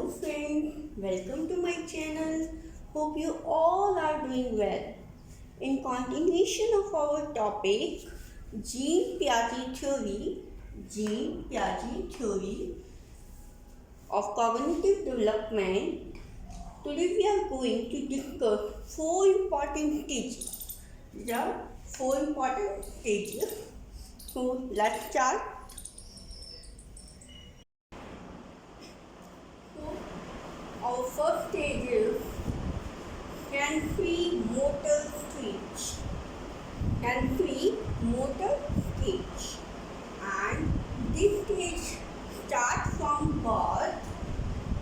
friends, welcome to my channel. Hope you all are doing well. In continuation of our topic, Jean Piaget theory of cognitive development, today we are going to discuss four important stages. The four important stages. So let's start. Our first stage is sensory motor stage. Sensory motor stage. And this stage starts from birth.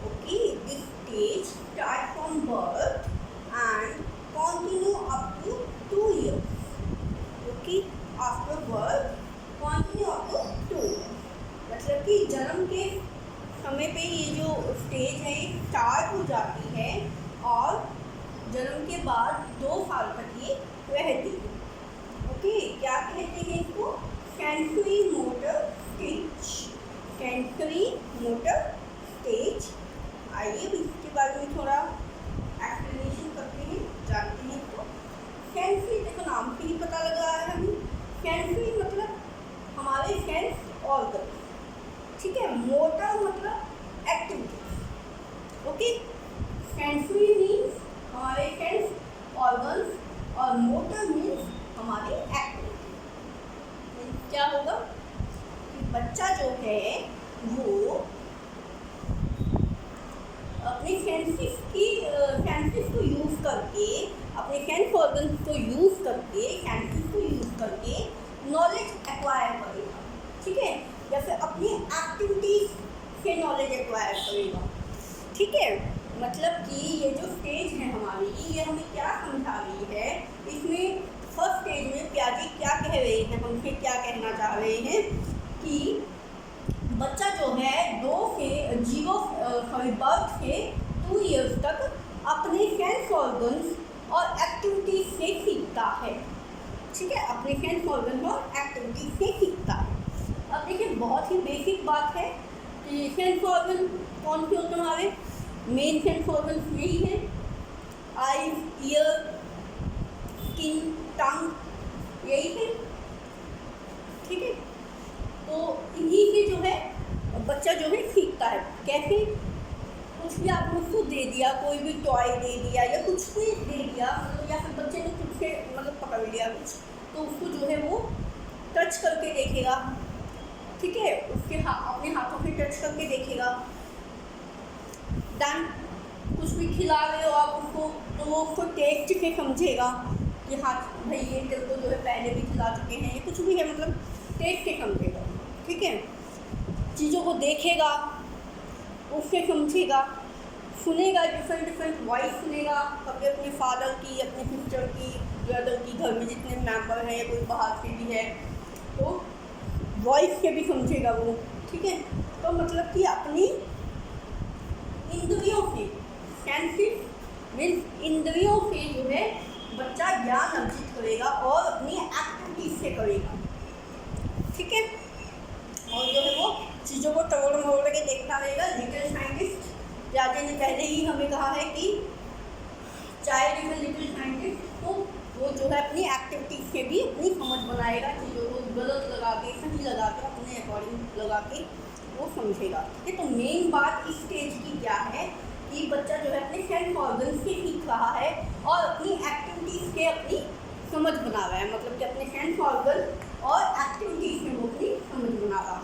Okay, this stage starts from birth and continue up to 2 years. Okay, after birth continue up to 2 years. मतलब कि जन्म के समय पे ये जो stage है start हो जाती है और जन्म के बाद 2 साल तक ये रहती है. ओके, क्या कहते हैं इसको? Sensory motor stage. Sensory motor stage. आइए इसके बारे में थोड़ा एक्सप्लेनेशन करते हैं, जानते हैं. तो सेंसरी, देखो नाम से ही पता लगा है हमें. सेंसरी मतलब हमारे सेंस ऑर्गन. ठीक है. मोटर मतलब एक्टिविटी. ओके, सेंसरी मीन्स हमारे सेंस ऑर्गन्स और मोटर मीन्स हमारी एक्टिविटी. क्या होगा कि बच्चा जो है वो अपने सेंसेस को यूज़ करके, अपने सेंस ऑर्गन्स को यूज़ करके, सेंसेस को यूज़ करके नॉलेज एक्वायर करेगा. ठीक है, या फिर अपनी एक्टिविटीज से नॉलेज एक्वायर करेगा. ठीक है. मतलब कि ये जो स्टेज है हमारी, ये हमें क्या समझा रही है? इसमें फर्स्ट स्टेज में पियाजे क्या कह रहे हैं, हमसे क्या कहना चाह रहे हैं कि बच्चा जो है बर्थ से 2 इयर्स तक अपने सेंस ऑर्गन्स और एक्टिविटीज से सीखता है. ठीक है, अपने सेंस ऑर्गन और एक्टिविटीज से सीखता है. अब देखिए, बहुत ही बेसिक बात है कि सेंस ऑर्गन कौन से होते हैं हमारे? मेन सेंस ऑर्गन यही है, आईज, ईयर, स्किन, टंग, यही है. ठीक है. तो इन्हीं से जो है बच्चा जो है सीखता है. कैसे? कुछ भी आपने उसको दे दिया, कोई भी टॉय दे दिया या कुछ भी दे दिया, मतलब या फिर बच्चे ने खुद से मतलब पकड़ लिया कुछ, तो उसको जो है वो टच करके देखेगा. ठीक है, उसके अपने हाथों से टच करके देखेगा. देन कुछ भी खिला रहे हो आप उसको, तो वो उसको टेस्ट से समझेगा कि हाँ भाई ये तेरे को जो है पहले भी खिला चुके हैं, ये कुछ भी है, मतलब टेस्ट से समझेगा. ठीक है. चीज़ों को देखेगा, उससे समझेगा. सुनेगा, डिफरेंट वॉइस सुनेगा, कभी अपने फादर की, अपने सिस्टर की, ब्रदर की, घर में जितने मेंबर हैं या कोई बाहर से भी है तो वॉइस से भी समझेगा वो. ठीक है. तो मतलब कि अपनी इंद्रियों से, सेंसेस मीन्स इंद्रियों से जो है बच्चा ज्ञान अर्जित करेगा और अपनी एक्टिविटीज से करेगा. ठीक है. और जो है वो चीज़ों को तोड़ मोड़ के देखता रहेगा. लिटिल साइंटिस्ट पियाजे ने पहले ही हमें कहा है कि child is a little scientist. तो वो जो है अपनी एक्टिविटीज से भी अपनी समझ बनाएगा. चीज़ों को गलत लगा के, सही लगा के, अपने अकॉर्डिंग लगा के वो समझेगा. ठीक है. तो मेन बात इस स्टेज की क्या है कि बच्चा जो है अपने सेंस ऑर्गन से सीख रहा है और अपनी एक्टिविटीज से अपनी समझ बना रहा है. मतलब कि अपने सेंस ऑर्गन और एक्टिविटीज में वो अपनी समझ बना रहा है.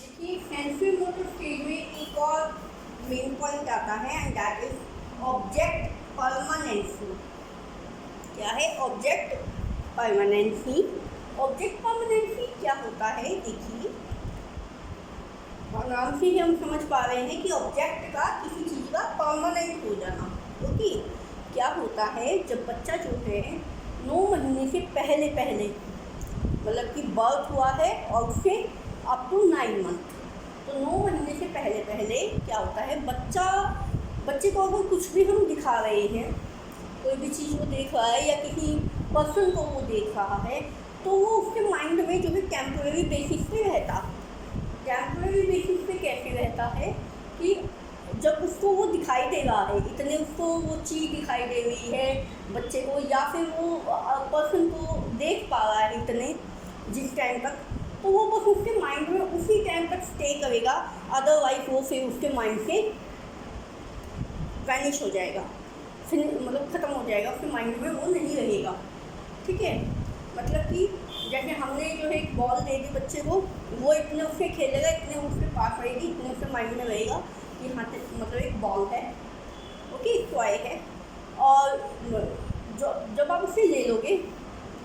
देखिए, सेंसरी मोटर स्टेज में एक और मेन पॉइंट आता है and that is object permanency. क्या है ऑब्जेक्ट परमानेंसी? ऑब्जेक्ट परमानेंसी क्या होता है? देखिए, नाम से ही हम समझ पा रहे हैं कि ऑब्जेक्ट का, किसी चीज़ का परमानेंट हो जाना. ओके. क्या होता है जब बच्चा जो है 9 महीने से पहले मतलब कि बर्थ हुआ है और उससे अप टू 9 मंथ, तो 9 महीने से पहले क्या होता है, बच्चे को अगर कुछ भी हम दिखा रहे हैं, कोई भी चीज़ वो देख रहा है या किसी पर्सन को वो देख रहा है, तो वो उसके माइंड में जो है टेम्परेरी बेसिस पे रहता. टेम्पररी बेसिस पे कैसे रहता है कि जब उसको वो दिखाई दे रहा है, इतने उसको वो चीज़ दिखाई दे रही है बच्चे को, या फिर वो पर्सन को देख पा रहा है इतने जिस टाइम तक, तो वो बस उसके माइंड में उसी टाइम तक स्टे करेगा, अदरवाइज वो फिर उसके माइंड से वैनिश हो जाएगा, फिर मतलब ख़त्म हो जाएगा, उसके माइंड में वो नहीं रहेगा। ठीक है, मतलब कि जैसे हमने जो है एक बॉल दे दी बच्चे को, वो इतने उससे खेलेगा, इतने उसके पास रहेगी, इतने उसके माइंड में रहेगा कि हाँ मतलब एक बॉल है, ओके, टॉय है। और जब आप उसे ले लोगे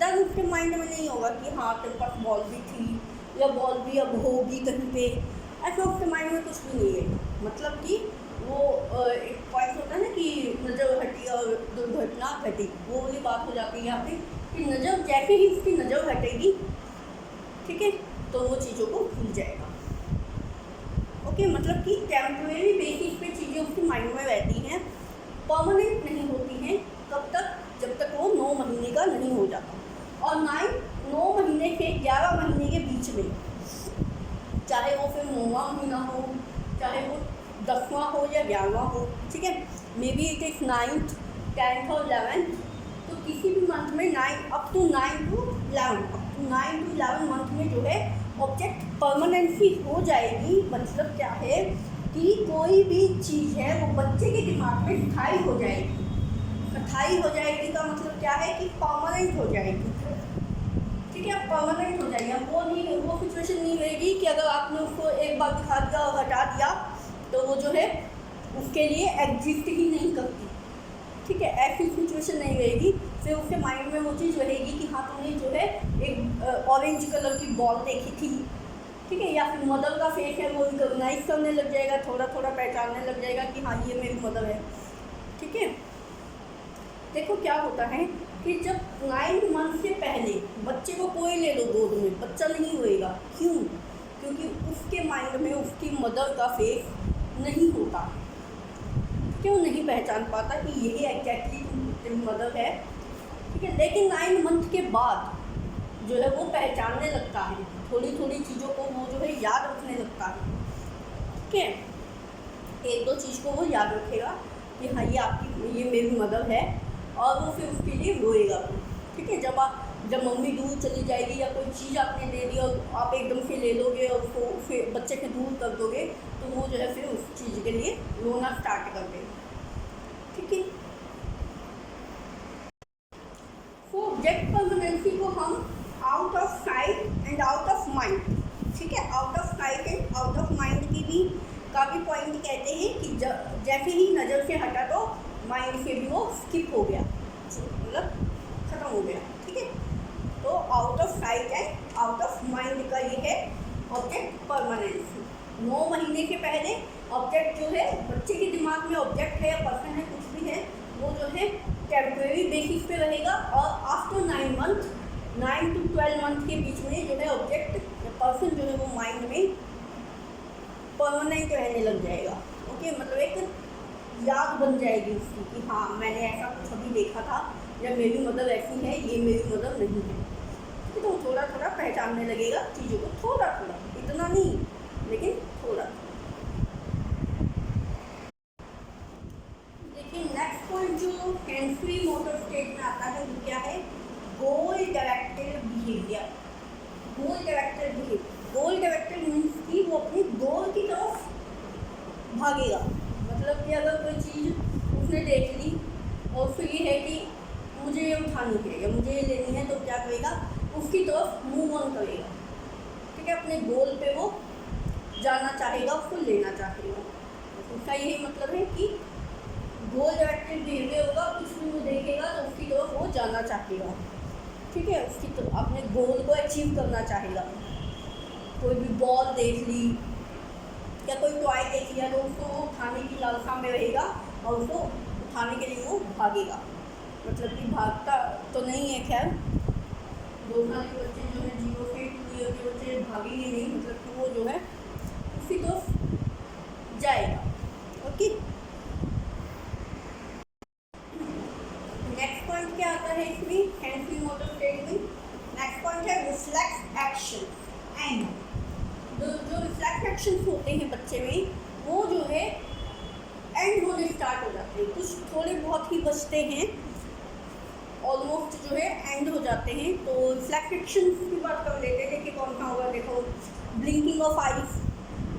तब उसके माइंड में नहीं होगा कि हाँ तेरे पास बॉल भी थी या बॉल भी अब होगी कहीं पे, ऐसा उसके माइंड में कुछ भी नहीं है। मतलब कि वो एक पॉइंट होता है ना कि नज़र हटी और दुर्घटना घटी, वो वाली बात हो जाती है यहाँ पे कि नज़र जैसे ही उसकी नज़र हटेगी, ठीक है, तो वो चीज़ों को भूल जाएगा। ओके, मतलब कि टेम्परेरी बेसिस पे चीज़ें उसके माइंड में रहती हैं, परमानेंट नहीं होती हैं। कब तक? जब तक वो 9 महीने का नहीं हो जाता। और 9 महीने से 11 महीने के बीच में, चाहे वो फिर 9वां महीना हो, चाहे वो 10वां हो या 11वां हो, ठीक है, may be it is 9th, 10th और 11th, तो किसी भी मंथ में 9 अप टू 11 मंथ में जो है ऑब्जेक्ट परमानेंटली हो जाएगी। मतलब क्या है कि कोई भी चीज़ है वो बच्चे के दिमाग में स्थायी हो जाएगी। स्थायी हो जाएगी का मतलब क्या है कि परमानेंट हो जाएगी। ठीक है, परमानेंट हो जाएगी। अब वो सिचुएशन नहीं रहेगी कि अगर आपने उसको एक बार दिखा दिया और हटा दिया तो वो जो है उसके लिए एग्जिस्ट ही नहीं करती। ठीक है, ऐसी सिचुएशन नहीं रहेगी। फिर उसके माइंड में वो चीज़ रहेगी कि हाँ तुमने जो है एक ऑरेंज कलर की बॉल देखी थी, ठीक है, या फिर मदर का फेस है वो रिकॉग्नाइज करने लग जाएगा, थोड़ा थोड़ा पहचानने लग जाएगा कि हाँ ये मेरी मदर है। ठीक है, देखो क्या होता है कि जब 9 मंथ से पहले बच्चे को कोई ले लो गोद में, बच्चा नहीं होएगा। क्यों? क्योंकि उसके माइंड में उसकी मदर का फेस नहीं होता, क्यों नहीं पहचान पाता कि यही एग्जैक्टली मदर है। ठीक है, लेकिन 9 मंथ के बाद जो है वो पहचानने लगता है, थोड़ी थोड़ी चीज़ों को वो जो है याद रखने लगता है। ठीक है, 1-2 चीज़ को वो याद रखेगा कि हाँ ये मेरी मदर है, और वो फिर उसके लिए रोएगा। ठीक है, जब मम्मी दूर चली जाएगी या कोई चीज़ आपने दे दी और आप एकदम से ले लोगे और उसको फिर बच्चे के दूर कर दोगे तो वो जो है फिर उस चीज़ के लिए रोना स्टार्ट कर देगा। ठीक है, तो ऑब्जेक्ट परमानेंसी को हम out of site and out of mind, ठीक है, out of site and out of mind की भी काफ़ी पॉइंट कहते हैं कि जैसे ही नज़र से हटा तो माइंड से भी वो स्किप हो गया, मतलब ख़त्म हो गया। ठीक है, तो out of site and out of mind का ये है ऑब्जेक्ट परमानेंसी। 9 महीने के पहले ऑब्जेक्ट जो है बच्चे के दिमाग में ऑब्जेक्ट है या पर्सन है कुछ भी है वो जो है टेम्परेरी बेसिस पे रहेगा, और आफ्टर 9 मंथ 9 to 12 मंथ के बीच में जो है ऑब्जेक्ट या पर्सन जो है वो माइंड में परमानेंट रहने लग जाएगा। ओके, मतलब एक याद बन जाएगी उसकी कि हाँ मैंने ऐसा कुछ अभी देखा था, या मेरी मदर ऐसी है, ये मेरी मदर नहीं है। तो थोड़ा थोड़ा पहचानने लगेगा चीज़ों को, थोड़ा थोड़ा, इतना नहीं लेकिन थोड़ा। देखिए नेक्स्ट पॉइंट जो हैंड फ्री मोटर स्टेट में आता है वो क्या है? गोल डायरेक्टेड बिहेवियर। गोल डायरेक्टेड बिहेवियर, गोल डायरेक्टेड मीन्स कि वो अपने गोल की तरफ भागेगा। मतलब कि अगर कोई चीज़ उसने देख ली और फिर ये है कि मुझे ये उठानी है या मुझे ये लेनी है, तो क्या करेगा? उसकी तरफ मूव ऑन करेगा। ठीक है, अपने गोल पे वो जाना चाहेगा, उसको लेना चाहेगा। उसका यही मतलब है कि गोल डायरेक्टेड बिहेवियर होगा, कुछ भी वो देखेगा तो उसकी तरफ वो जाना चाहेगा। ठीक है, उसकी तो अपने गोल को अचीव करना चाहेगा। कोई भी बॉल देख ली या कोई टॉय देख लिया तो उसको उठाने की लालसा में रहेगा और उसको उठाने के लिए वो भागेगा। मतलब कि भागता तो नहीं है, खैर 2 साल के बच्चे जो है 0 से 2 ईयर के बच्चे भागेंगे नहीं, मतलब कि वो जो है उसी तरफ जाएगा। ओके, नेक्स्ट पॉइंट क्या आता है इसमें हैंड फ्री मोटर स्टेट में? नेक्स्ट पॉइंट है रिफ्लेक्स एक्शन एंड। जो रिफ्लेक्स एक्शंस होते हैं बच्चे में वो जो है एंड होने स्टार्ट हो जाते हैं। कुछ थोड़े बहुत ही बचते हैं, ऑलमोस्ट जो है एंड हो जाते हैं। तो रिफ्लेक्स एक्शंस की बात कर लेते हैं। देखिए कौन सा होगा, देखो ब्लिंकिंग ऑफ आईज।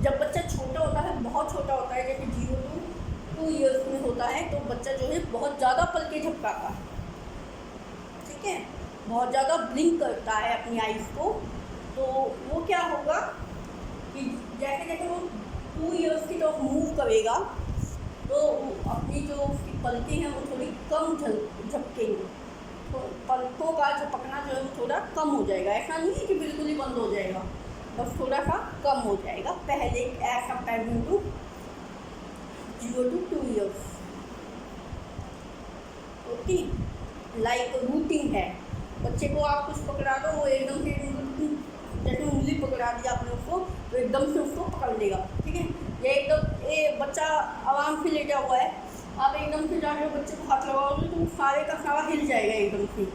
जब बच्चा छोटा होता है, बहुत छोटा होता है, जैसे 0 to 2 ईयर्स में होता है, तो बच्चा जो है बहुत ज़्यादा पलके झपकाता है, ठीक है, बहुत ज़्यादा ब्लिंक करता है अपनी आईज को। तो वो क्या होगा कि जैसे जैसे वो 2 ईयर्स की तरफ मूव करेगा तो अपनी जो उसकी पलकें हैं वो थोड़ी कम झपकेंगी, तो पलकों का झपकना जो है वो थोड़ा कम हो जाएगा। ऐसा नहीं है कि बिल्कुल ही बंद हो जाएगा, बस थोड़ा सा कम हो जाएगा पहले as comparing to 0 to 2 years. Okay, like routing है, बच्चे को आप कुछ पकड़ा दो, वो एकदम से जैसे उंगली पकड़ा दिया आपने उसको तो एकदम से उसको पकड़ लेगा, ठीक है। ये एकदम ये बच्चा आराम से लेटा हुआ है, आप एकदम से जाकर बच्चे को हाथ लगाओगे तो सारे का सारा हिल जाएगा एकदम से,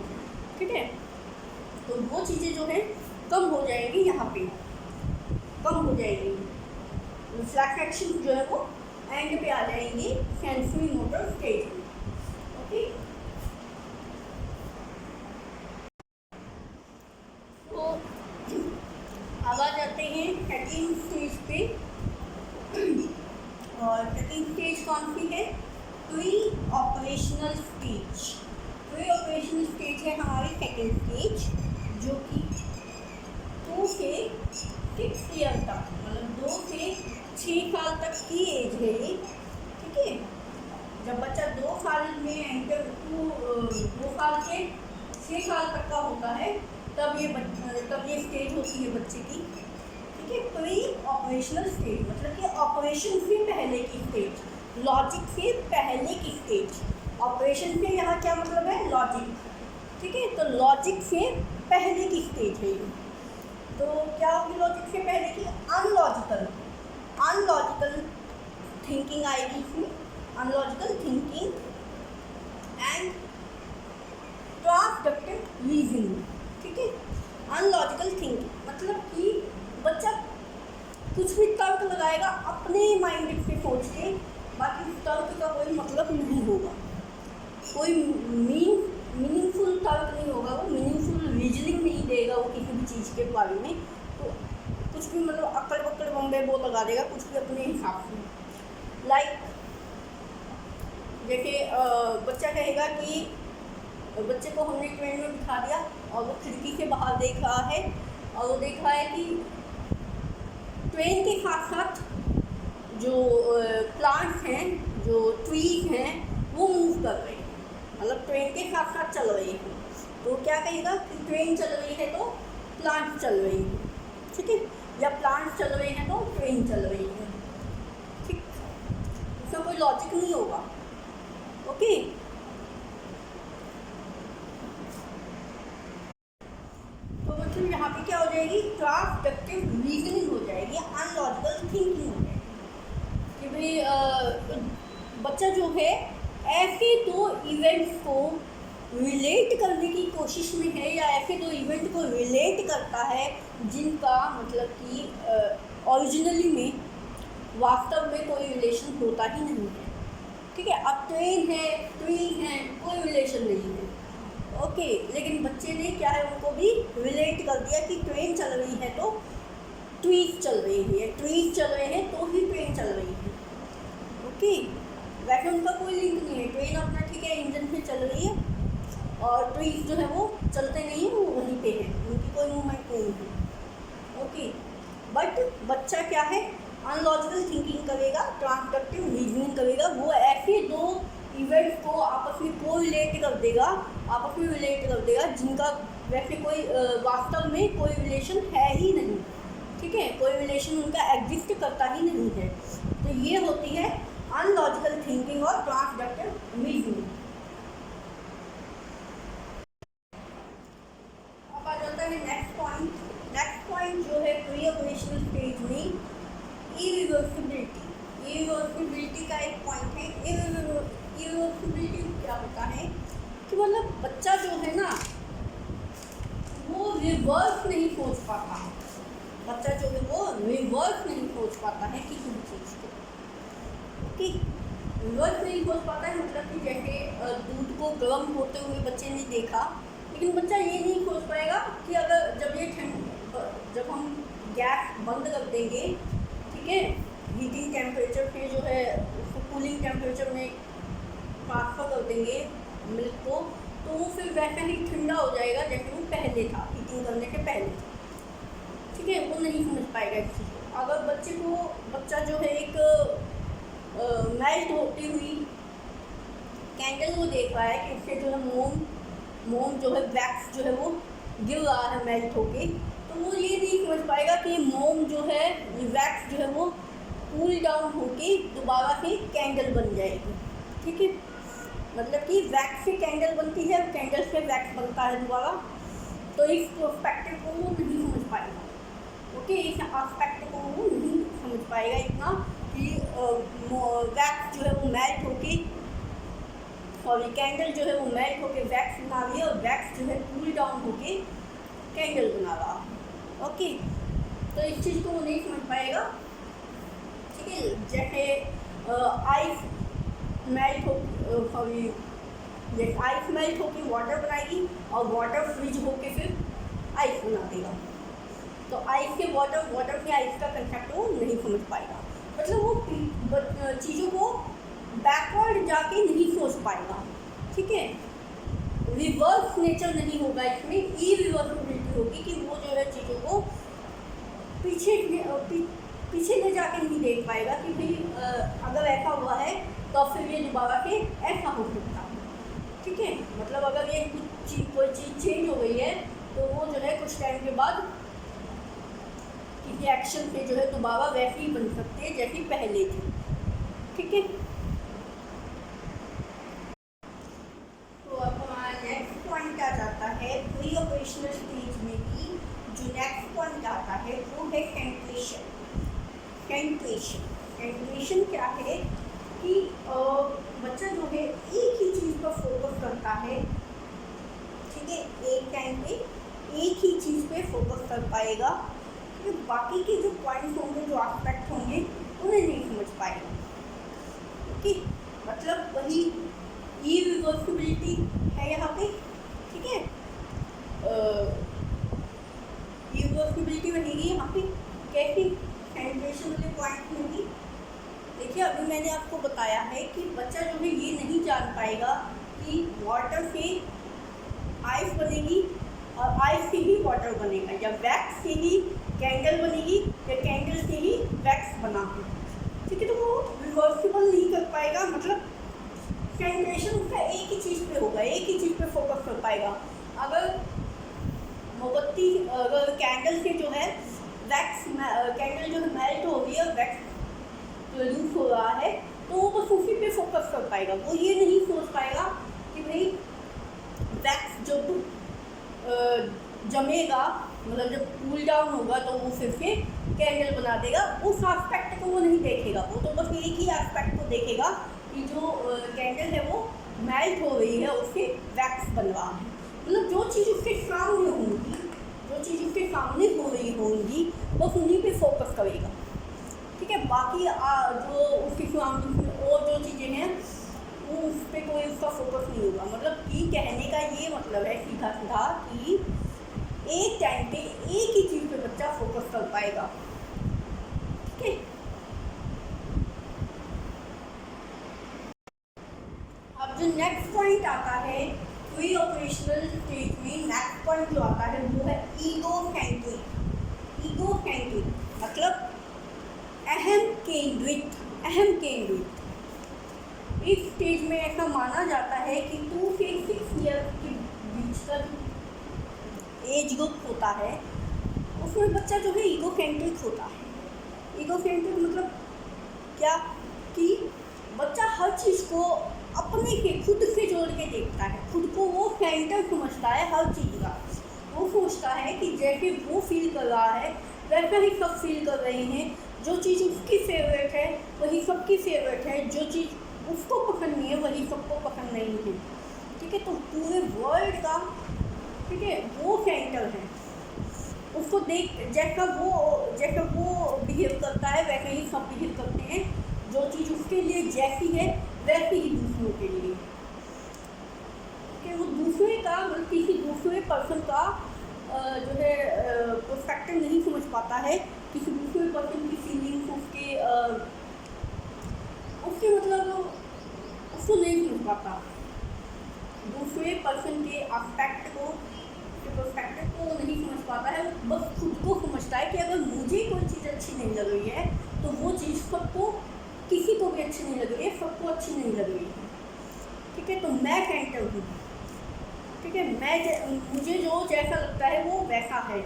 ठीक है। तो वो चीज़ें जो है कम हो जाएगी, यहाँ पे कम हो जाएगी। रिफ्लेक्स एक्शन जो है वो एंड पे आ जाएंगी सेंसरी मोटर स्टेज में। ओके, तो अब आ जाते हैं सेकंड स्टेज पे। और सेकंड स्टेज कौन सी है? Pre operational stage. Pre operational stage है हमारी सेकंड स्टेज, जो कि 2 से 6 ईयर तक, मतलब 2 से 6 साल तक की एज है ये, ठीक है। जब बच्चा 2 साल में एंटर 2 साल से 6 साल तक का होता है तब ये स्टेज होती है बच्चे की, ठीक है। प्री ऑपरेशनल स्टेज मतलब कि ऑपरेशन से पहले की स्टेज, लॉजिक से पहले की स्टेज। ऑपरेशन से यहाँ क्या मतलब है? लॉजिक, ठीक है। तो लॉजिक से पहले की स्टेज है ये। तो क्या होगी लॉजिक से पहले की? अनलॉजिकल थिंकिंग आएगी इसमें, analogical thinking and transductive reasoning, ठीक है। अनलॉजिकल थिंकिंग मतलब कि बच्चा कुछ भी तर्क लगाएगा अपने माइंड से सोच के, बाकी तर्क का कोई मतलब नहीं होगा, कोई मीनिंगफुल तर्क नहीं होगा, वो मीनिंगफुल रीजनिंग नहीं देगा वो किसी भी चीज़ के बारे में। तो कुछ भी मतलब अक्कड़ बक्कड़ बम्बे वो लगा देगा कुछ भी अपने हिसाब से। लाइक जैसे बच्चा कहेगा कि बच्चे को हमने ट्रेन में बिठा दिया और वो खिड़की से बाहर देख रहा है और वो देख रहा है कि ट्रेन के साथ साथ जो प्लांट्स हैं, जो ट्रीज हैं, वो मूव कर रहे हैं, मतलब ट्रेन के साथ साथ चल रही है। तो क्या कहेगा कि ट्रेन चल रही है तो प्लांट्स चल रही है, ठीक है, या प्लांट्स चल रहे हैं तो ट्रेन चल रही है, ठीक। इसका कोई लॉजिक नहीं होगा। ओके, तो मतलब यहाँ पे क्या हो जाएगी? ट्रांसडक्टिव रीजनिंग हो जाएगी, अनलॉजिकल थिंकिंग हो जाएगी कि भाई बच्चा जो है ऐसे 2 इवेंट्स को रिलेट करने की कोशिश में है, या ऐसे 2 इवेंट को रिलेट करता है जिनका मतलब कि ओरिजिनली में वास्तव में कोई रिलेशन होता ही नहीं है, ठीक है। अब ट्रेन है, ट्री है, कोई रिलेशन नहीं है, ओके। लेकिन बच्चे ने क्या है, उनको भी रिलेट कर दिया कि ट्रेन चल रही है तो ट्रीज चल रही है, ट्रीज चल रहे हैं तो ही ट्रेन चल रही है, ओके। वैसे उनका कोई लिंक नहीं है, ट्रेन अपना ठीक है इंजन से चल रही है और ट्रीज जो है वो चलते नहीं है, वो वहीं पे है, उनकी कोई मूवमेंट नहीं है, ओके। बट बच्चा क्या है, अनलॉजिकल थिंकिंग करेगा, ट्रांसडक्टिव रीजनिंग करेगा, वो ऐसे 2 इवेंट्स को आपस में कोरिलेट कर देगा, आपस में रिलेट कर देगा जिनका वैसे कोई वास्तव में कोई रिलेशन है ही नहीं, ठीक है, कोई रिलेशन उनका एग्जिस्ट करता ही नहीं है। तो ये होती है अनलॉजिकल थिंकिंग और ट्रांसडक्टिव रीजनिंग। अब आ जाता है नेक्स्ट पॉइंट। नेक्स्ट पॉइंट जो है प्री ऑपरेशनल स्टेज में इरिवर्सिबिलिटी। इरिवर्सिबिलिटी का एक पॉइंट है। इरिवर्सिबिलिटी क्या होता है कि मतलब बच्चा जो है ना वो रिवर्स नहीं सोच पाता, बच्चा जो है वो रिवर्स नहीं सोच पाता है किसी भी चीज़ को। ओके, रिवर्स नहीं सोच पाता है मतलब कि जैसे दूध को गर्म होते हुए बच्चे ने देखा, लेकिन बच्चा ये नहीं सोच पाएगा कि अगर जब हम गैस बंद कर देंगे, ठीक है, हीटिंग टेम्परेचर पे जो है उसको कूलिंग टेम्परेचर में ट्रांसफ़र कर देंगे मिल्क को, तो वो फिर वैसा ही ठंडा हो जाएगा जैसे वो पहले था, हीटिंग करने के पहले था। ठीक है, वो नहीं समझ पाएगा इस चीज़ को। अगर बच्चा जो है एक मेल्ट होती हुई कैंडल को देख रहा है कि उससे जो है मोम जो है वैक्स जो है वो गिर रहा है मेल्ट होके, तो वो ये नहीं समझ पाएगा कि मोम जो है वैक्स जो है वो कूल डाउन होके दोबारा से कैंडल बन जाएगी। ठीक है, मतलब कि वैक्स से कैंडल बनती है, कैंडल से वैक्स बनता है दोबारा। तो इस पर्सपेक्टिव को वो नहीं समझ पाएगा। ओके, इस एस्पेक्ट को वो नहीं समझ पाएगा इतना कि वैक्स जो है वो मेल्ट होके, सॉरी, कैंडल जो है वो मेल्ट होके वैक्स बना रही है और वैक्स जो है कूल डाउन होके कैंडल बना रहा। ओके, तो इस चीज़ को वो नहीं समझ पाएगा। ठीक है, जैसे आइस मेल्ट हो, सॉरी, जैसे आइस मेल्ट होके वाटर बनाएगी और वाटर फ्रीज होके फिर आइस बना देगा, तो आइस के वाटर के आइस का कंसेप्ट वो नहीं समझ पाएगा। मतलब वो चीज़ों को बैकवर्ड जाके नहीं सोच पाएगा। ठीक है, रिवर्स नेचर नहीं होगा इसमें, इरिवर्सिबिलिटी होगी कि वो जो है चीज़ों को पीछे ले जाके नहीं देख पाएगा कि भाई अगर ऐसा हुआ है तो फिर ये दोबारा से ऐसा हो सकता है। ठीक है, मतलब अगर ये कोई चीज़ चेंज हो गई है तो वो जो है कुछ टाइम के बाद किसी एक्शन पे जो है दोबारा वैसे ही बन सकते हैं जैसी पहले थी। ठीक है, तो अब हमारा नेक्स्ट पॉइंट आ जाता है प्री ऑपरेशनल स्टेज में भी जो नेक्स्ट पॉइंट आता है वो है सेंट्रेशन। सेंट्रेशन क्या है कि बच्चा जो है एक ही चीज़ पर फोकस करता है। ठीक है, एक टाइम पे एक ही चीज़ पे फोकस कर पाएगा, तो बाकी के जो पॉइंट्स होंगे, जो एस्पेक्ट होंगे, उन्हें नहीं समझ पाएगा। ओके, मतलब वही इरिवर्सिबिलिटी है यहाँ पे। ठीक है, इरिवर्सिबिलिटी बनेगी यहाँ पे कैसी सेंट्रेशन वाले पॉइंट होंगी। देखिए, अभी मैंने आपको बताया है कि बच्चा जो है ये नहीं जान पाएगा कि वाटर से आइस बनेगी और आइस से ही वाटर बनेगा, या वैक्स से ही कैंडल बनेगी या कैंडल से ही वैक्स बना। ठीक है, तो वो रिवर्सिबल नहीं कर पाएगा, मतलब सेंट्रेशन उसका एक ही चीज़ पे होगा, एक ही चीज़ पे फोकस कर पाएगा। अगर मोमबत्ती, अगर कैंडल से जो है वैक्स, कैंडल जो है मेल्ट हो रही है और वैक्स प्रोड्यूस हो रहा है, तो वो बस उसी पे फोकस कर पाएगा। वो ये नहीं सोच पाएगा कि भाई वैक्स जब जमेगा, मतलब जब कूल डाउन होगा तो वो फिर से कैंडल बना देगा। उस एस्पेक्ट को वो नहीं देखेगा, वो तो बस एक ही एस्पेक्ट को देखेगा कि जो कैंडल है वो मेल्ट हो रही है, उससे वैक्स बन रहा है। मतलब जो चीज़ उसके सामने होंगी, जो चीज़ उसके सामने हो रही होंगी, बस उन्हीं पे फोकस करेगा। ठीक है, बाकी जो उसके सराउंडिंग्स में और जो चीज़ें हैं वो उस पर कोई उसका फोकस नहीं होगा। मतलब कि कहने का ये मतलब है सीधा सीधा कि एक टाइम पे एक ही चीज़ पे बच्चा फोकस कर पाएगा। ठीक है, अब जो नेक्स्ट पॉइंट आता है प्री ऑपरेशनल स्टेज में, नेक्स्ट पॉइंट जो आता है वो है ईगो सेंट्रिक। ईगो सेंट्रिक मतलब अहम केंद्रित। इस स्टेज में ऐसा माना जाता है कि 2 से 6 ईयर के बीच का जो एज ग्रुप होता है उसमें बच्चा जो है ईगो सेंट्रिक होता है। ईगो सेंट्रिक मतलब क्या कि बच्चा हर चीज़ को अपने के खुद से जोड़ के देखता है, खुद को वो सेंटर समझता है हर चीज़ का। वो सोचता है कि जैसे वो फील कर रहा है वैसा ही सब फील कर रहे हैं। जो चीज़ उसकी फेवरेट है वही सबकी फेवरेट है, जो चीज़ उसको पसंद नहीं है वही सबको पसंद नहीं है। ठीक है, तो पूरे वर्ल्ड का, ठीक है, वो सेंटर है। उसको देख जैसा वो वैसे ही सब बिहेव करते हैं। जो चीज़ उसके लिए जैसी है वैसे ही दूसरों के लिए, कि वो दूसरे का मतलब किसी दूसरे पर्सन का जो है पर्सपेक्टिव नहीं समझ पाता है, किसी दूसरे पर्सन की फीलिंग्स उसके मतलब उसको नहीं समझ पाता, दूसरे पर्सन के एस्पेक्ट को, पर्सपेक्टिव को नहीं समझ पाता है। बस खुद को समझता है कि अगर मुझे कोई चीज़ अच्छी नहीं लग रही है तो वो चीज़ सबको, किसी को भी अच्छी नहीं लग रही है, सबको अच्छी नहीं लग रही है, ठीक है। तो मैं सेंटर हूँ, ठीक है, मुझे जो जैसा लगता है वो वैसा है,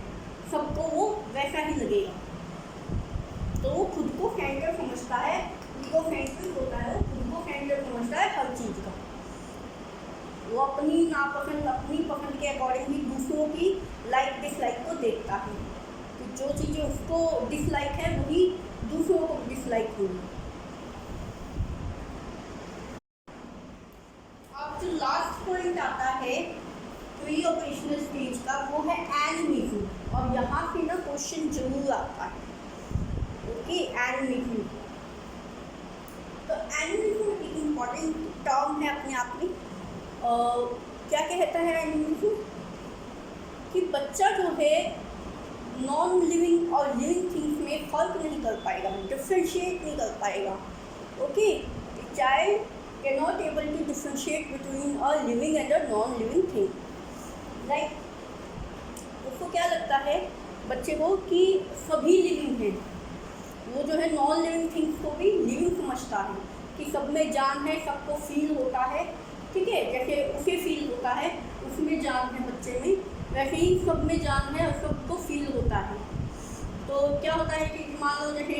सबको वो वैसा ही लगेगा। तो वो खुद को सेंटर समझता है, ईगो सेंट्रिक होता है, वो खुद को सेंटर समझता है हर चीज़ का। वो अपनी नापसंद, अपनी पसंद के अकॉर्डिंग ही दूसरों की लाइक डिसलाइक को देखता है, तो जो चीज़ें उसको डिसलाइक है वही दूसरों को डिसलाइक होगी। अब जो लास्ट पॉइंट आता है प्री ऑपरेशनल स्टेज का, वो है एनिमेशन, और यहाँ से ना क्वेश्चन जरूर आता है, ओके। एनिमेशन, तो एनिमेशन एक इम्पॉर्टेंट टर्म है अपने आप में। क्या कहता है एनिमेशन, कि बच्चा जो है नॉन लिविंग और लिविंग थिंग्स में फ़र्क नहीं कर पाएगा, डिफ्रेंशिएट नहीं कर पाएगा, okay. Child can not able to differentiate between a living and a non living thing. Like उसको क्या लगता है बच्चे को कि सभी लिविंग हैं, वो जो है नॉन लिविंग थिंग्स को भी लिविंग समझता है, कि सब में जान है, सबको फील होता है, ठीक है। जैसे उसे फील होता है, उसमें जान है बच्चे में, वैसे ही सब में जान है और सबको फील होता है। तो क्या होता है कि मान लो जैसे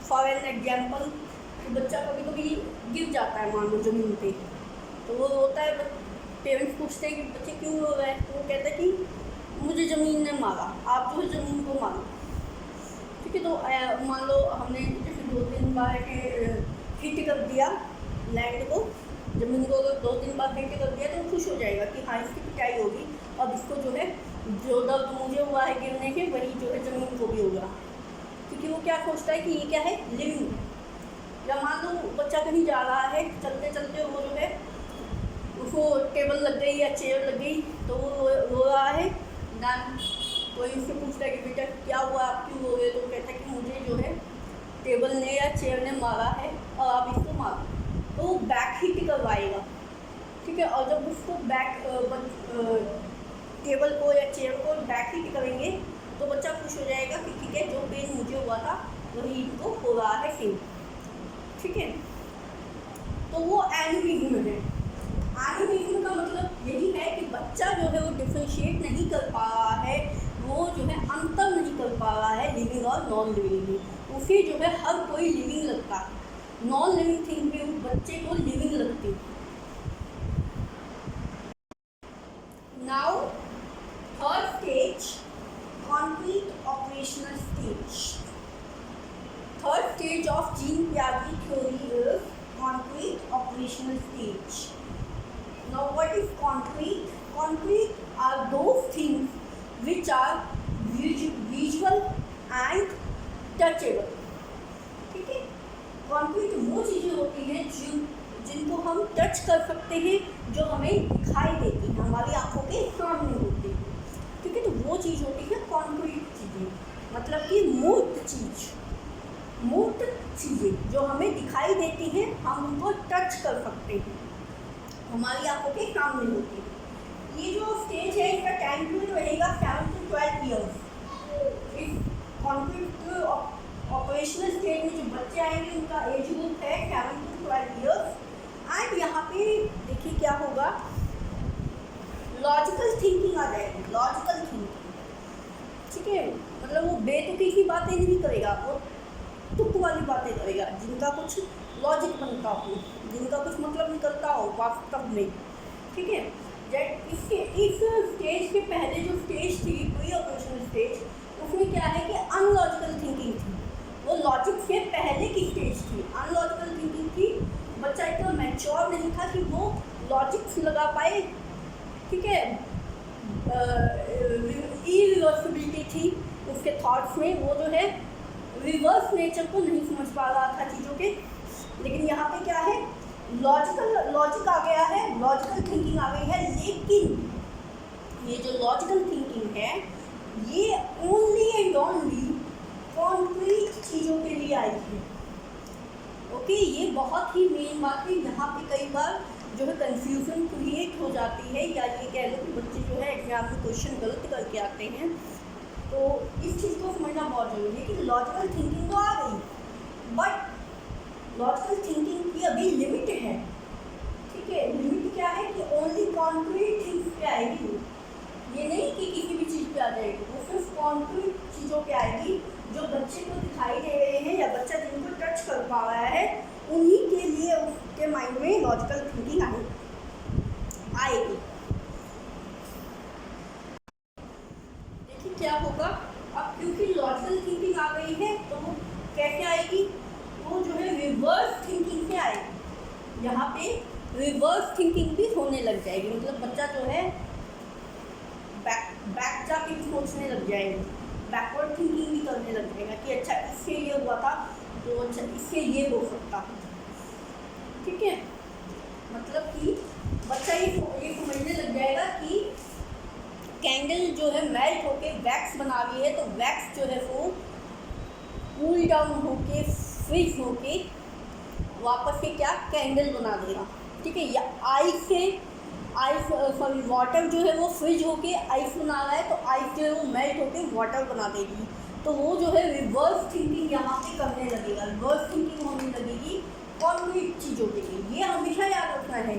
फॉर एन एग्जाम्पल, बच्चा कभी कभी गिर जाता है मान लो ज़मीन पे, तो वो होता है, पेरेंट्स पूछते हैं कि बच्चे क्यों रो रहे हैं, तो वो कहता है कि मुझे ज़मीन ने मारा, आप जो है ज़मीन को मारो, ठीक है। तो मान लो हमने जैसे 2-3 बार हिट कर दिया लैंड को, ज़मीन को अगर 2-3 बार हिट कर दिया तो खुश हो जाएगा कि हाँ इसकी पिटाई होगी, अब इसको जो है जो दर्द मुझे हुआ है गिरने के वही जो है ज़मीन को भी होगा, क्योंकि वो क्या सोचता है कि ये क्या है, लिविंग। या मान लो बच्चा कहीं जा रहा है, चलते चलते वो जो है उसको टेबल लग गई या चेयर लग गई, तो वो रो रहा है, दैन कोई उससे पूछता है कि बेटा क्या हुआ, आप क्यों रो रहे, तो कहता है कि मुझे जो है टेबल ने या चेयर ने मारा है और आप इसको मारो, तो वो बैक हिट करवाएगा, ठीक है। और जब उसको टेबल को या चेयर को बैक हिट करेंगे तो बच्चा खुश हो जाएगा कि ठीक है, जो पेन मुझे हुआ था वही इनको हो रहा है सेम, ठीक है। तो वो एनिमेशन है। एनिमेशन का मतलब यही है कि बच्चा जो है वो डिफ्रेंशिएट नहीं कर पा रहा है, वो जो है अंतर नहीं कर पा रहा है लिविंग और नॉन लिविंग में। उसे जो है हर कोई लिविंग लगता है, नॉन लिविंग थिंग भी उस बच्चे को लिविंग लगती है। Now third stage, concrete operational stage. Third stage of Jean पियाजे theory is concrete operational stage. Now what is concrete? Concrete are those things which are visual and touchable. ठीक है, concrete वो चीज़ें होती हैं जिनको हम टच कर सकते हैं, जो हमें दिखाई देती हैं, हमारी आंखों के सामने होती हैं, ठीक है। तो वो चीज़ होती है concrete चीज़ें, मतलब कि मूर्त चीज़, मूर्त चीज़ें जो हमें दिखाई देती हैं, हम उनको टच कर सकते हैं, हमारी आंखों के सामने होती है। ये जो स्टेज है इसका टाइम पीरियड रहेगा 7 to 12 ईयर्स। इस कॉन्क्रीट ऑपरेशनल स्टेज में जो बच्चे आएंगे उनका एज ग्रुप है 7 to 12 ईयर्स। एंड यहाँ पे देखिए क्या होगा, लॉजिकल थिंकिंग आ जाएगी, लॉजिकल थिंकिंग, ठीक है। मतलब वो बेतुकी की बातें नहीं करेगा, वो तुक वाली बातें करेगा, जिनका कुछ लॉजिक बनता हो, जिनका कुछ मतलब निकलता हो वास्तव में, ठीक है। इस स्टेज के पहले जो स्टेज थी प्री ऑपरेशनल स्टेज, उसमें क्या है कि अनलॉजिकल थिंकिंग थी, वो लॉजिक से पहले की स्टेज थी, अनलॉजिकल थिंकिंग थी। बच्चा इतना मैच्योर नहीं था कि वो लॉजिक्स लगा पाए, ठीक है। इरिवर्सिबिलिटी थी उसके थॉट्स में, वो जो है रिवर्स नेचर को नहीं समझ पा रहा था चीज़ों के, लेकिन यहाँ पे क्या है, लॉजिक आ गया है, लॉजिकल थिंकिंग आ गई है। लेकिन ये जो लॉजिकल थिंकिंग है ये ओनली एंड ओनली कॉन्क्रीट चीज़ों के लिए आई है। ओके, ये बहुत ही मेन बात है। यहाँ पे कई बार जो है कंफ्यूजन क्रिएट हो जाती है, या ये कह लो कि बच्चे जो है एग्जाम में क्वेश्चन गलत करके आते हैं। तो इस चीज़ को समझना बहुत जरूरी है कि लॉजिकल थिंकिंग तो आ गई, बट लॉजिकल थिंकिंग की अभी लिमिट है। ठीक है, लिमिट क्या है कि ओनली कॉन्क्रीट थिंग्स पे आएगी, ये नहीं कि किसी भी चीज़ पे आ जाएगी, वो सिर्फ कॉन्क्रीट चीज़ों पे आएगी जो बच्चे को दिखाई दे रहे हैं या बच्चा जिनको टच कर पा रहा है, उन्हीं के लिए उसके माइंड में लॉजिकल थिंकिंग आएगी। देखिए क्या होगा अब, क्योंकि लॉजिकल थिंकिंग आ गई है तो वो कैसे आएगी, वो जो है रिवर्स थिंकिंग से आएगी। यहाँ पे रिवर्स थिंकिंग भी होने लग जाएगी, मतलब बच्चा जो है बैक जाके सोचने लग जाएगी, बैकवर्ड थिंकिंग भी करने लग जाएगा कि अच्छा इससे ये हुआ था तो अच्छा इससे ये हो सकता है। ठीक है, मतलब कि बच्चा ये समझने लग जाएगा कि कैंडल जो है मेल्ट होके वैक्स बना रही है, तो वैक्स जो है वो कूल डाउन होके फ्रीज होके वापस से क्या कैंडल बना देगा। ठीक है, या आइस सॉरी वाटर जो है वो फ्रिज होके आइस बना रहा है, तो आइस जो है वो मेल्ट होके वाटर बना देगी। तो वो जो है रिवर्स थिंकिंग यहाँ पे करने लगेगा, रिवर्स थिंकिंग होने लगेगी कॉन्क्रीट चीज़ों के लिए। ये हमेशा याद रखना है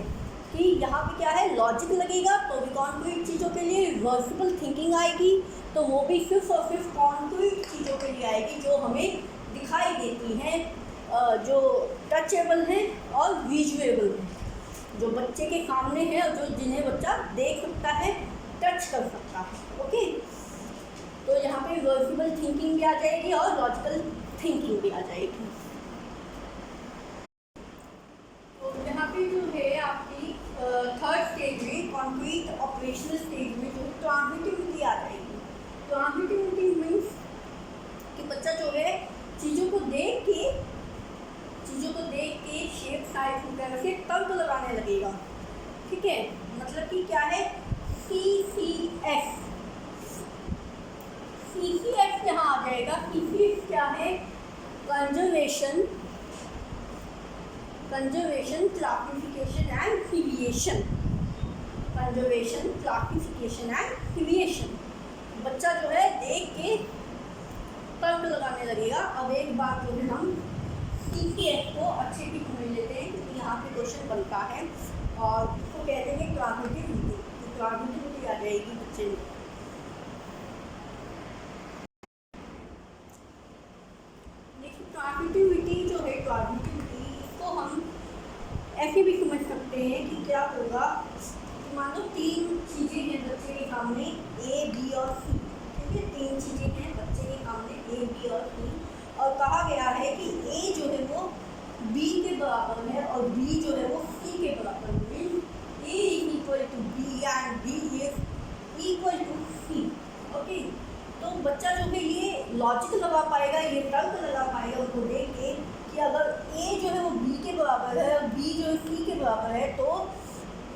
कि यहाँ पे क्या है, लॉजिक लगेगा तो भी कॉन्क्रीट चीज़ों के लिए, रिवर्सिबल थिंकिंग आएगी तो वो भी सिर्फ और सिर्फ कॉन्क्रीट चीज़ों के लिए आएगी जो हमें दिखाई देती हैं, जो टचेबल हैं और विजुएबल हैं, जो बच्चे के सामने है और जो जिन्हें बच्चा देख सकता है, टच कर सकता है। ओके, तो यहाँ पे रिवर्सिबल थिंकिंग भी आ जाएगी और लॉजिकल थिंकिंग भी आ जाएगी। तो यहाँ पे जो है आपकी थर्ड स्टेज में, कॉन्क्रीट ऑपरेशनल स्टेज में जो ट्रांजिटिविटी आ जाएगी। ट्रांजिटिविटी मीन्स कि बच्चा जो है चीज़ों को देख के शेप साइज वगैरह से तर्क लगाने लगेगा। ठीक है, मतलब कि क्या है, CCS यहाँ आ जाएगा। CCS क्या है, conservation, classification and filiation. Conservation, classification and filiation. बच्चा जो है देख के तर्क लगाने लगेगा। अब एक बात जो है हम CCS को अच्छे भी समझ लेते हैं क्योंकि यहाँ पे क्वेश्चन बनता है, और इसको कहते हैं ट्रांजिटिविटी। तो ट्रांजिटिविटी आ जाएगी बच्चे में। देखिए ट्रांजिटिविटी जो है, ट्रांजिटिविटी इसको हम ऐसे भी समझ सकते हैं कि क्या होगा, मान लो तीन चीज़ें हैं बच्चे के सामने, A, B और C। ठीक है, तीन चीज़ें हैं बच्चे के सामने A, B और C, और कहा गया है कि A जो है वो B के बराबर है और B जो है वो C के बराबर है। A is equal to B and B is equal to C। Okay, तो बच्चा जो है ये लॉजिक लगा पाएगा, ये तर्क लगा पाएगा उनको देख के कि अगर A जो है वो B के बराबर है और B जो है C के बराबर है, तो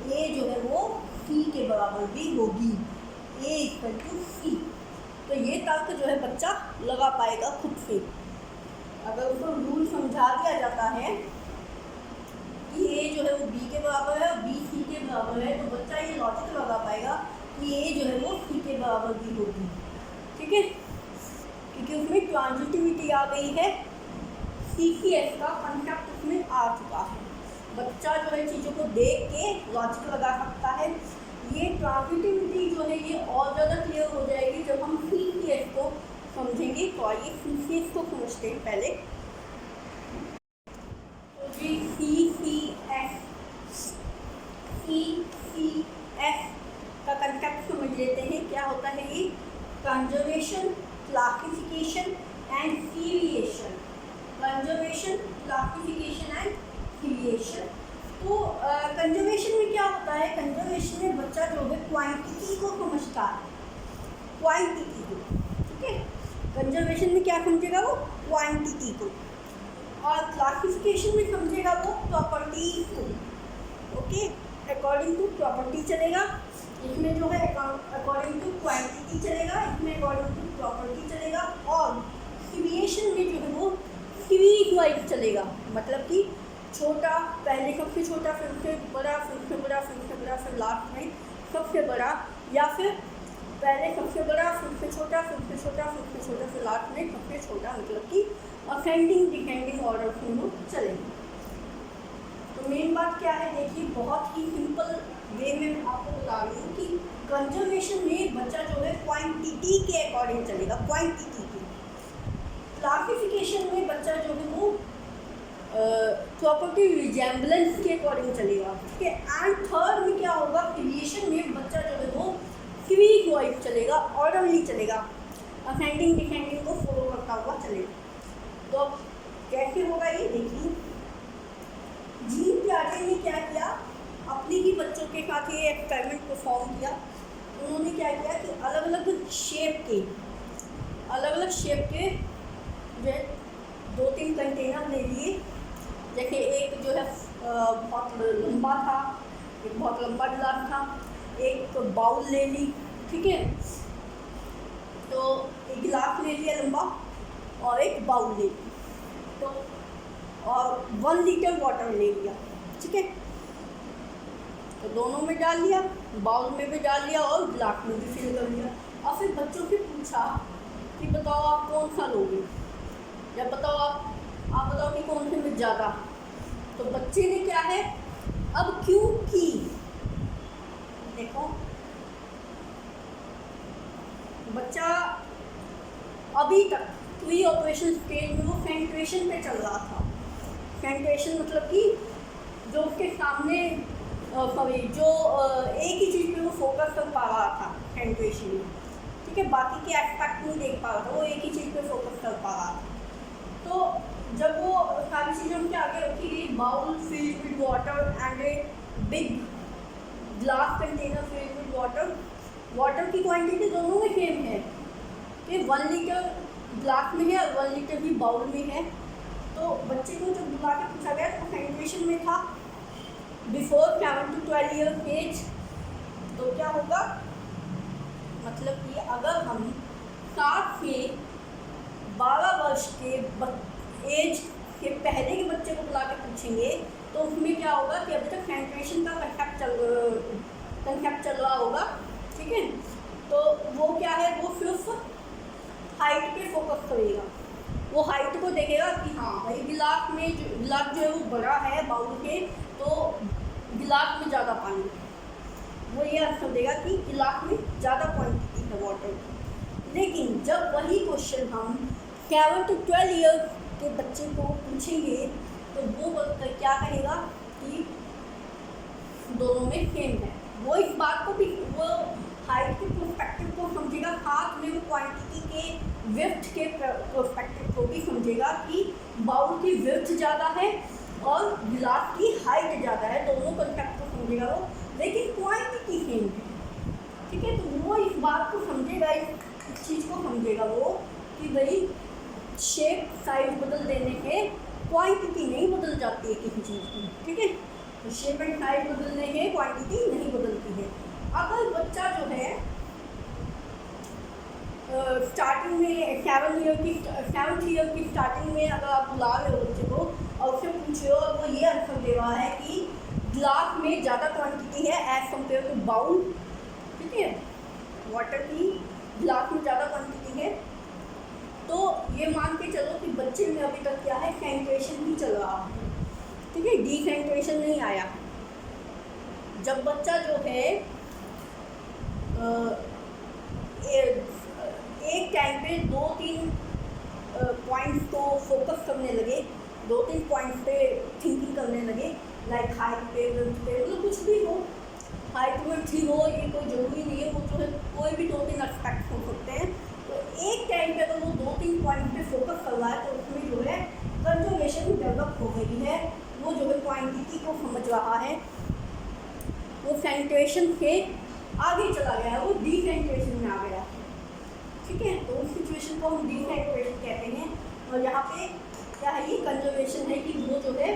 A जो है वो C के बराबर भी होगी, A इक्वल टू C। तो ये तर्क जो है बच्चा लगा पाएगा खुद से। अगर उसको रूल समझा दिया जाता है कि A जो है वो B के बराबर है और B C के बराबर है, तो बच्चा ये लॉजिक लगा पाएगा कि A जो है वो C के बराबर भी होगी। ठीक है, क्योंकि उसमें ट्रांजिटिविटी आ गई है, CCS का कॉन्सेप्ट उसमें आ चुका है। बच्चा जो है चीज़ों को देख के लॉजिक लगा सकता है। ये ट्रांजिटिविटी जो है ये और ज़्यादा क्लियर हो जाएगी जब हम CCS को समझेंगे। तो आइए CCS को समझते हैं पहले। तो जी CCS का कंसेप्ट समझ लेते हैं। क्या होता है ये, conservation, classification and filiation. Conservation, classification and filiation. तो कंजर्वेशन में क्या होता है, कंजर्वेशन में बच्चा जो है क्वांटिटी को समझता है, क्वांटिटी को। ठीक है, कंजर्वेशन में क्या समझेगा वो, क्वांटिटी को, और क्लासिफिकेशन में समझेगा वो प्रॉपर्टी को। ओके, अकॉर्डिंग टू प्रॉपर्टी चलेगा, इसमें जो है अकॉर्डिंग टू क्वांटिटी चलेगा, इसमें अकॉर्डिंग टू प्रॉपर्टी चलेगा, और क्रिएशन में जो है वो क्वीक वाइज चलेगा। मतलब कि छोटा, पहले सबसे छोटा, फिर से बड़ा, फिर से बड़ा, फिर से बड़ा, फिर लास्ट में सबसे बड़ा, या फिर पहले सबसे बड़ा, फिर से छोटा, फिर से छोटा, फिर से छोटा, फिर लास्ट में सबसे छोटा। मतलब कि असेंडिंग डिसेंडिंग ऑर्डर में वो चलेगा। तो मेन बात क्या है, देखिए बहुत ही सिंपल वे में मैं आपको बता रही हूँ कि कंजर्वेशन में बच्चा जो है क्वांटिटी के अकॉर्डिंग चलेगा, क्वांटिटी के। क्लासिफिकेशन में बच्चा जो है वो प्रॉपर्टी रिजेम्बलेंस के अकॉर्डिंग चलेगा, ठीक है। एंड थर्ड में क्या होगा, क्रिएशन में बच्चा जो है वो क्वीक वाइज चलेगा, ऑर्डरली चलेगा, असेंडिंग डिसेंडिंग को फॉलो करता हुआ चलेगा। तो कैसे होगा ये देखिए, जीन पियाजे ने क्या किया, अपने ही बच्चों के साथ ये एक्सपेरिमेंट परफॉर्म किया। उन्होंने क्या किया कि अलग अलग शेप के जो है 2-3 कंटेनर ले लिए। जैसे एक जो है बहुत लंबा था, एक बहुत लंबा गिलास था, एक बाउल ले ली, ठीक है। तो एक गिलास ले लिया लंबा और एक बाउल ले ली, तो और 1 लीटर वाटर ले लिया, ठीक है। तो दोनों में डाल लिया, बाउल में भी डाल लिया और गिलास में भी फिल कर लिया। और फिर बच्चों से पूछा कि बताओ आप कौन सा लोगे, या बताओ आप बताओ कि कौन से में ज़्यादा। तो बच्चे ने क्या है, अब क्योंकि देखो बच्चा अभी तक प्री ऑपरेशन स्टेज में वो फेंट्रेशन पे चल रहा था। फेंट्रेशन मतलब कि जो उसके सामने जो एक ही चीज़ पे वो फोकस कर पा रहा था फेंट्रेशन में, ठीक है। बाकी के एस्पेक्ट नहीं देख पा रहा था, वो एक ही चीज़ पे फोकस कर पा रहा था। तो जब वो सारी चीज़ें उनके आगे रखी गई, bowl filled with water and a big glass container filled with water की क्वांटिटी दोनों में सेम है कि 1 लीटर ग्लास में है और 1 लीटर भी बाउल में है। तो बच्चे को जब बुला के पूछा गया तो फेंट्रेशन में था बिफोर 7 to 12 ईयर एज। तो क्या होगा, मतलब कि अगर हम 7 से 12 वर्ष के एज के पहले के बच्चे को बुला के पूछेंगे तो उसमें क्या होगा कि अभी तक फेंट्रेशन का कंसेप्ट चल रहा होगा, ठीक है। तो वो क्या है, वो सिर्फ हाइट पे फोकस करेगा, वो हाइट को देखेगा कि हाँ भाई गिलास जो है वो बड़ा है बाउल के, तो गिलास में ज़्यादा पानी, वो ये आंसर देगा कि गिलास में ज़्यादा क्वांटिटी है वाटर की। लेकिन जब वही क्वेश्चन हम 7 to 12 ईयर के बच्चे को पूछेंगे तो वो क्या कहेगा कि दोनों में सेम है। वो इस बात को भी, वो हाइट के पर्सपेक्टिव को समझेगा, साथ में वो क्वांटिटी के विड्थ के पर्सपेक्टिव को भी समझेगा कि बाउल की विड्थ ज़्यादा है और गिलास की हाइट ज़्यादा है, दोनों कंसेप्ट को समझेगा वो, लेकिन क्वांटिटी सेम है, ठीक है। तो वो इस बात को समझेगा, इस चीज़ को समझेगा वो कि भाई शेप साइज बदल देने के क्वांटिटी नहीं बदल जाती है किसी चीज़ की, ठीक है। तो शेप एंड साइज बदलने के क्वांटिटी नहीं बदलती है। अगर बच्चा जो है स्टार्टिंग में 7th ईयर की स्टार्टिंग में अगर आप बुला रहे हो बच्चे को और उससे पूछे हो और वो ये आंसर दे रहा है कि ग्लास में ज़्यादा क्वांटिटी है एज कम्पेयर टू बाउल, ठीक है, वाटर की ग्लास में ज़्यादा क्वांटिटी है, तो ये मान के चलो कि बच्चे में अभी तक क्या है, फेंट्रेशन ही चल रहा है, ठीक है, डिफेंट्रेशन नहीं आया। जब बच्चा जो है एक टाइम पे 2-3 पॉइंट्स को फोकस करने लगे, 2-3 पॉइंट्स पे थिंकिंग करने लगे, लाइक हाइट पे, विड्थ पे, मतलब कुछ भी हो, हाइट विड्थ ही हो, ये कोई ज़रूरी नहीं है, वो जो है कोई भी 2-3 एस्पेक्ट हो सकते हैं। तो एक टाइम पे अगर वो 2-3 पॉइंट पे फोकस कर रहा है तो उसमें जो है कंजर्वेशन डेवलप हो गई है, वो जो है क्वांटिटी को समझ रहा है, वो फेंट्रेशन से आगे चला गया है, वो डिफेंट्रेशन में आ गया, ठीक है, तो उस सिचुएशन को हम डिफैक्टरेशन कहते हैं। और यहाँ पे क्या है, ये कंजर्वेशन है कि वो जो है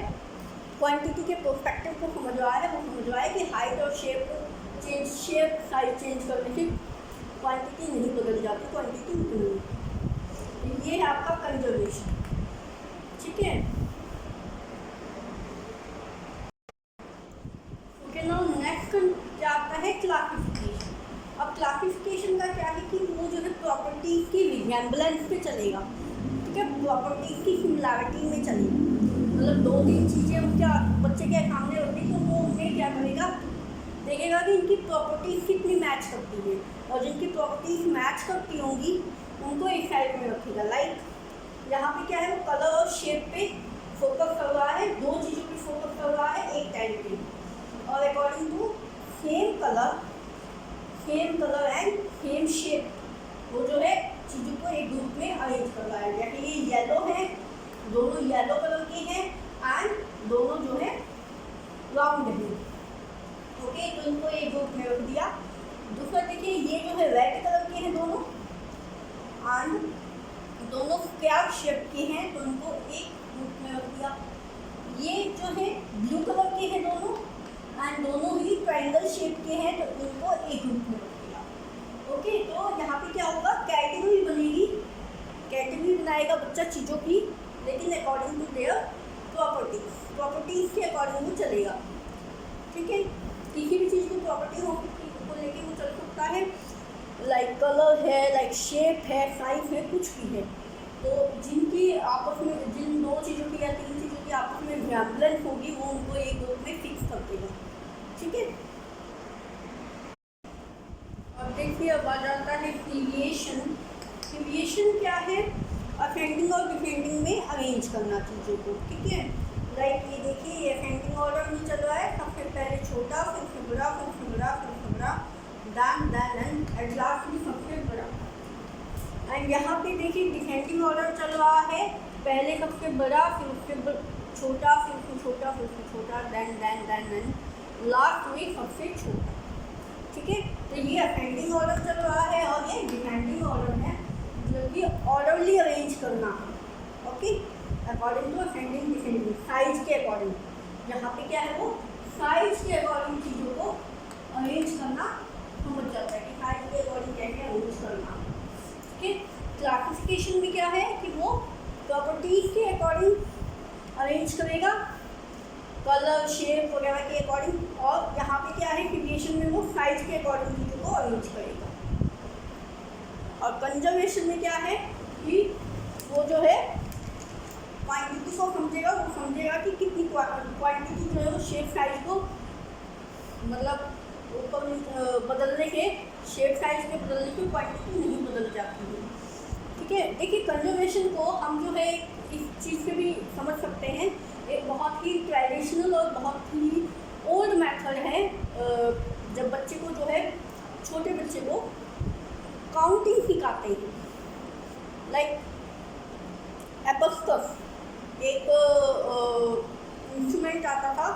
क्वांटिटी के पर्सपेक्टिव को समझ रहा है, वो समझ रहा है कि हाइट और शेप साइज चेंज करने से क्वांटिटी नहीं बदल जाती, क्वांटिटी उतनी। ये है आपका कंजर्वेशन। ठीक है, ओके। नाउ नेक्स्ट क्या आता है, क्लासिफिकेशन। अब क्लासिफिकेशन का क्या है कि वो जो है प्रॉपर्टीज की रिजेम्बलेंस पे चलेगा। ठीक है, प्रॉपर्टीज की सिमिलैरिटी में चलेगा। मतलब 2-3 चीज़ें उसके बच्चे के सामने होती तो वो उनमें क्या करेगा, देखेगा कि इनकी प्रॉपर्टीज कितनी मैच करती है, और जिनकी प्रॉपर्टीज मैच करती होंगी उनको एक साइड में रखेगा। लाइक यहाँ पे क्या है, वो कलर और शेप पे फोकस कर रहा है, 2 चीज़ों पे फोकस कर रहा है एक टाइम पे, और according to same colour and same shape वो जो है चीज़ों को एक ग्रुप में अरेंज कर रहा है। जैसे ये येलो है, दोनों येलो कलर के हैं एंड दोनों जो है राउंड है। ओके, तो इनको एक ग्रुप में रख दिया। दूसरा देखिए, ये जो है रेड कलर के हैं दोनों एंड दोनों स्क्वायर शेप के हैं, तो इनको एक ग्रुप में रख दिया। ये जो है ब्लू कलर के हैं दोनों एंड दोनों ही ट्रायंगल शेप के हैं, तो इनको एक ग्रुप में रख दिया। ओके, तो यहाँ पे क्या होगा, कैटेगरी बनेगी, कैटेगरी बनाएगा बच्चा चीज़ों की, लेकिन अकॉर्डिंग टू देयर प्रॉपर्टीज के अकॉर्डिंग वो चलेगा। ठीक है, किसी भी चीज़ की प्रॉपर्टी हो को लेके वो चल सकता है। लाइक कलर है, लाइक शेप है, साइज है, कुछ भी है। तो जिनकी आपस में, जिन 2 चीज़ों की या 3 चीज़ों की आपस में रिजेम्बलेंस होगी वो उनको एक ग्रुप में फिक्स कर देगा। ठीक है, अब देखिए अब आ जाता है डेविएशन। डेविएशन क्या है, असेंडिंग और डिसेंडिंग में अरेंज करना चीज़ों को। ठीक है, लाइक ये देखिए, ये असेंडिंग ऑर्डर में चल रहा है, सबसे पहले छोटा, फिर से बड़ा, फिर से बड़ा, फिर से बड़ा, देन एंड एट लास्ट में सबसे बड़ा। एंड यहाँ पे देखिए डिसेंडिंग ऑर्डर चल रहा है, पहले सबसे बड़ा, फिर उससे छोटा, फिर से छोटा, फिर से छोटा, देन लास्ट में सबसे छोटा। ठीक है, तो ये असेंडिंग ऑर्डर चल रहा है और ये डिसेंडिंग ऑर्डर है, जो कि ऑर्डरली अरेंज करना है। Okay, according to ascending descending, size के अकॉर्डिंग। यहाँ पे क्या है, वो साइज के अकॉर्डिंग चीज़ों को अरेंज करना समझ जाता है कि साइज के अकॉर्डिंग कैसे अरेंज करना। ठीक है, क्लासिफिकेशन में क्या है कि वो प्रॉपर्टीज के अकॉर्डिंग अरेंज करेगा, कलर शेप वगैरह के अकॉर्डिंग। और यहाँ पे क्या है, डेविएशन में वो साइज के अकॉर्डिंग चीज़ों को अरेंज करेगा। और कंजर्वेशन में क्या है कि वो जो है क्वांटिटी को समझेगा, वो समझेगा कि कितनी क्वांटिटी जो है वो शेप साइज को, मतलब ऊपर बदलने के, शेप साइज के बदलने की क्वांटिटी नहीं बदल जाती है। ठीक है, देखिए कंजर्वेशन को हम जो है इस चीज़ से भी समझ सकते हैं, एक बहुत ही ट्रेडिशनल और बहुत ही ओल्ड मेथड है। जब बच्चे को जो है, छोटे बच्चे को काउंटिंग सिखाते हैं, लाइक एबस्कस एक इंस्ट्रूमेंट आता था,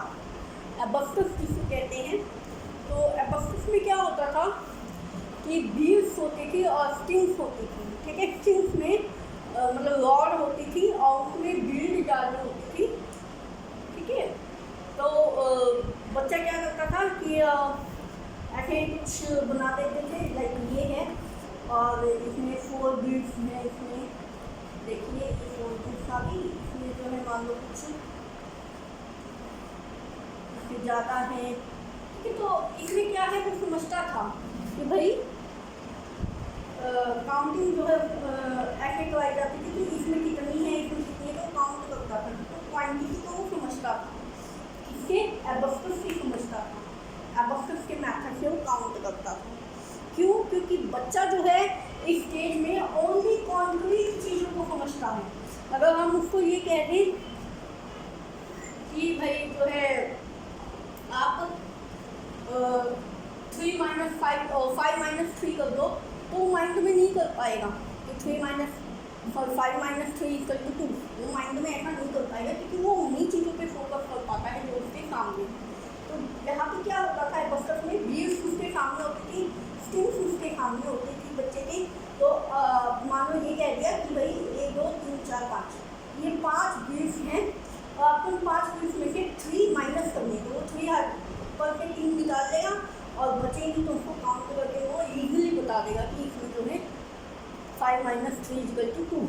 एबस्कस जिसे कहते हैं। तो एबस्कस में क्या होता था कि बीड्स होती थी और स्ट्रिंग्स होती थी। ठीक है, स्ट्रिंग्स में मतलब रॉड होती थी और उसमें बीड डालनी होती थी। ठीक है, तो बच्चा क्या करता था कि ऐसे कुछ बना देते थे, लाइक ये है और इसमें 4 बीड्स हैं, इसमें देखिए ये 4 बीड्स आ गई, इसमें जो है मान लो कुछ इससे ज़्यादा है। ठीक है, तो इसमें क्या है, वो समझता था कि भाई काउंटिंग जो है ऐसे करवाई जाती थी कि इसमें कितनी है, इसमें कितनी है, तो काउंट करता था। तो क्वांटिटी को वो समझता था, इसके एबस्कस से समझता था, एबस्कस के मैथड से वो काउंट करता था। क्यों? क्योंकि बच्चा जो है इस स्टेज में ओनली कॉन्क्रीट चीज़ों को समझता है। अगर हम उसको ये कह दें कि भाई जो है आप 3 - 5 और 5 - 3 कर दो, तो माइंड में नहीं कर पाएगा कि 5 - 3 = 2, वो माइंड में ऐसा नहीं कर पाएगा, क्योंकि वो उन्हीं चीज़ों पे फोकस कर पाता है जो उसके सामने। तो यहाँ पे क्या होता था, बस्तर में बीड्स उसके सामने होती थी, स्ट्रिंग्स उसके सामने होती थी बच्चे की, तो हैं और आपको 5 फ्रूट्स में से 3 माइनस करने तो वो 3 पर से 3 निकाल देगा और बचेंगी तो उसको काउंट करके वो ईजिली बता देगा कि इसमें जो है 5 - 3 = 2।